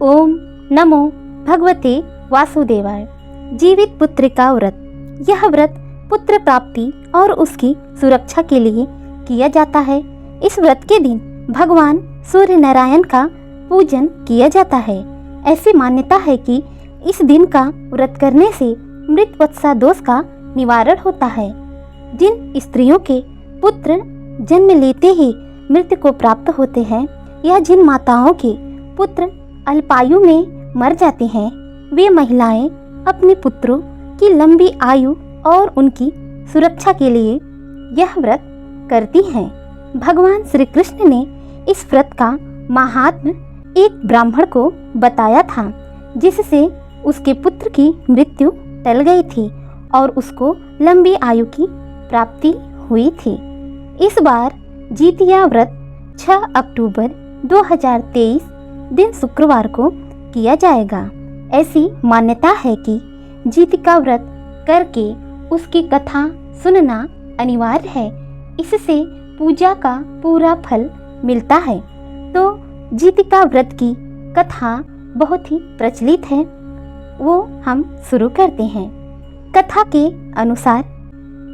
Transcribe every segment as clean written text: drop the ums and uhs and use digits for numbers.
ओम नमो भगवते वासुदेवाय। जीवित पुत्र का व्रत। यह व्रत पुत्र प्राप्ति और उसकी सुरक्षा के लिए किया जाता है। इस व्रत के दिन भगवान सूर्य नारायण का पूजन किया जाता है। ऐसी मान्यता है कि इस दिन का व्रत करने से मृत वत्सा दोष का निवारण होता है। जिन स्त्रियों के पुत्र जन्म लेते ही मृत्यु को प्राप्त होते हैं या जिन माताओं के पुत्र अल्पायु में मर जाते हैं, वे महिलाएं अपने पुत्रों की लंबी आयु और उनकी सुरक्षा के लिए यह व्रत करती हैं। भगवान श्री कृष्ण ने इस व्रत का महात्म्य एक ब्राह्मण को बताया था, जिससे उसके पुत्र की मृत्यु टल गई थी और उसको लंबी आयु की प्राप्ति हुई थी। इस बार जीतिया व्रत 6 अक्टूबर 2023 दिन शुक्रवार को किया जाएगा। ऐसी मान्यता है कि जीतिका व्रत करके उसकी कथा सुनना अनिवार्य है। इससे पूजा का पूरा फल मिलता है। तो जीतिका व्रत की कथा बहुत ही प्रचलित है, वो हम शुरू करते हैं। कथा के अनुसार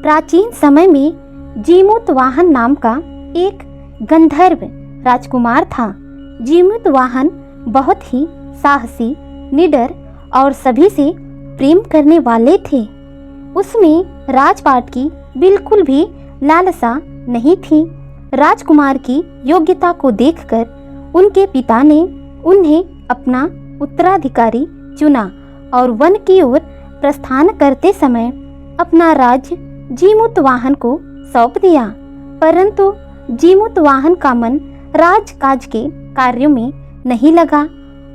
प्राचीन समय में जीमूतवाहन नाम का एक गंधर्व राजकुमार था। जीमूतवाहन बहुत ही साहसी, निडर और सभी से प्रेम करने वाले थे। उसमें राजपाट की बिल्कुल भी लालसा नहीं थी। राजकुमार की योग्यता को देखकर उनके पिता ने उन्हें अपना उत्तराधिकारी चुना और वन की ओर प्रस्थान करते समय अपना राज्य जीमूतवाहन को सौंप दिया। परंतु जीमूतवाहन का मन राजकाज के कार्यों में नहीं लगा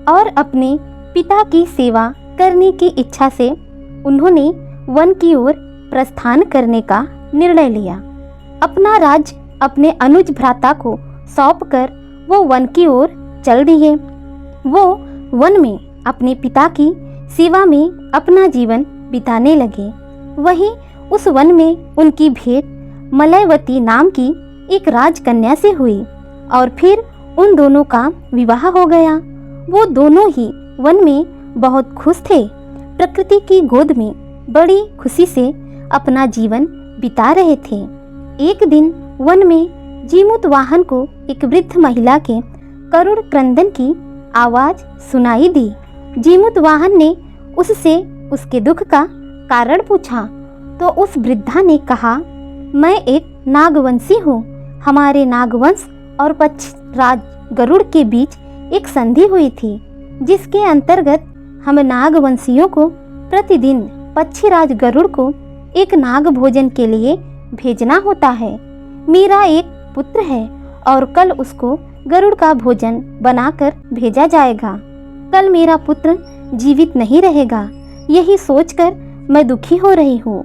और अपने पिता की सेवा करने की इच्छा से उन्होंने वन की ओर प्रस्थान करने का निर्णय लिया। अपना राज्य अपने अनुज भ्राता को सौंपकर वो वन की ओर चल दिए। वो वन में अपने पिता की सेवा में अपना जीवन बिताने लगे। वहीं उस वन में उनकी भेंट मलयवती नाम की एक राजकन्या से हुई और फिर उन दोनों का विवाह हो गया। वो दोनों ही वन में बहुत खुश थे। प्रकृति की गोद में बड़ी खुशी से अपना जीवन बिता रहे थे। एक दिन वन में जीमूतवाहन को एक वृद्ध महिला के करुण क्रंदन की आवाज सुनाई दी। जीमूतवाहन ने उससे उसके दुख का कारण पूछा तो उस वृद्धा ने कहा, मैं एक नागवंशी हूँ। हमारे नागवंश और पक्षीराज गरुड़ के बीच एक संधि हुई थी, जिसके अंतर्गत हम नागवंशियों को प्रतिदिन पक्षीराज गरुड़ को एक नाग भोजन के लिए भेजना होता है। मेरा एक पुत्र है और कल उसको गरुड़ का भोजन बनाकर भेजा जाएगा। कल मेरा पुत्र जीवित नहीं रहेगा, यही सोचकर मैं दुखी हो रही हूँ।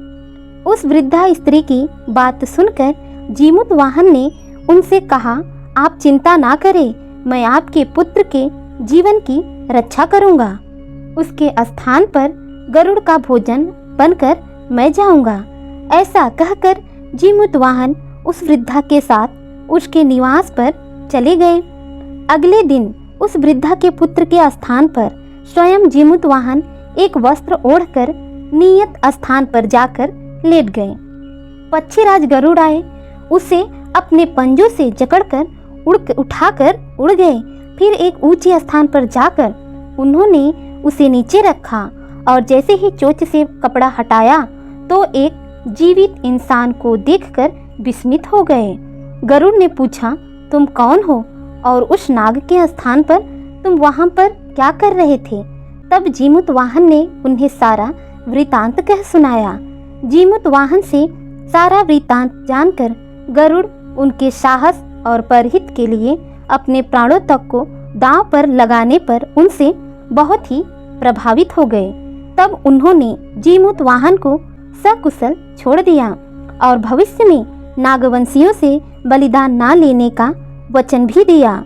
उस वृद्धा स्त्री की बात सुनकर जीमूतवाहन ने उनसे कहा, आप चिंता ना करें, मैं आपके पुत्र के जीवन की रक्षा करूंगा। उसके स्थान पर गरुड़ का भोजन बनकर मैं जाऊंगा। ऐसा कहकर जीमूतवाहन उस वृद्धा के साथ उसके निवास पर चले गए। अगले दिन उस वृद्धा के पुत्र के स्थान पर स्वयं जीमूतवाहन एक वस्त्र ओढ़कर नियत स्थान पर जाकर लेट गए। पक्षीराज गरुड़ आए, उसे अपने पंजों से जकड़कर उठाकर उड़ गए। फिर एक ऊंचे स्थान पर जाकर उन्होंने उसे नीचे रखा और जैसे ही चोंच से कपड़ा हटाया तो एक जीवित इंसान को देखकर विस्मित हो गए। गरुड़ ने पूछा, तुम कौन हो और उस नाग के स्थान पर तुम वहां पर क्या कर रहे थे? तब जीमूतवाहन ने उन्हें सारा वृतांत कह सुनाया। जीमूतवाहन से सारा वृतांत जानकर गरुड़ उनके साहस और परहित के लिए अपने प्राणों तक को दांव पर लगाने पर उनसे बहुत ही प्रभावित हो गए। तब उन्होंने जीमूतवाहन को सकुशल छोड़ दिया और भविष्य में नागवंशियों से बलिदान ना लेने का वचन भी दिया।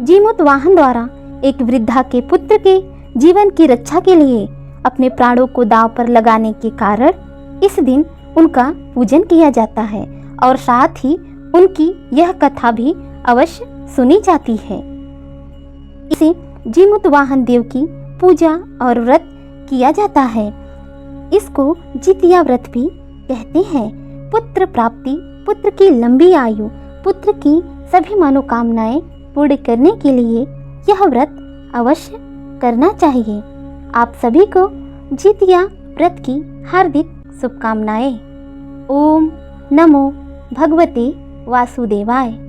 जीमूतवाहन द्वारा एक वृद्धा के पुत्र के जीवन की रक्षा के लिए अपने प्राणों को दांव पर लगाने के कारण इस दिन उनका पूजन किया जाता है और साथ ही उनकी यह कथा भी अवश्य सुनी जाती है। इसे जीमूत वाहन देव की पूजा और व्रत किया जाता है। इसको जितिया व्रत भी कहते हैं। पुत्र प्राप्ति, पुत्र की लंबी आयु, पुत्र की सभी मनोकामनाएं पूर्ण करने के लिए यह व्रत अवश्य करना चाहिए। आप सभी को जितिया व्रत की हार्दिक शुभकामनाएं। ओम नमो भगवते वासुदेवाय।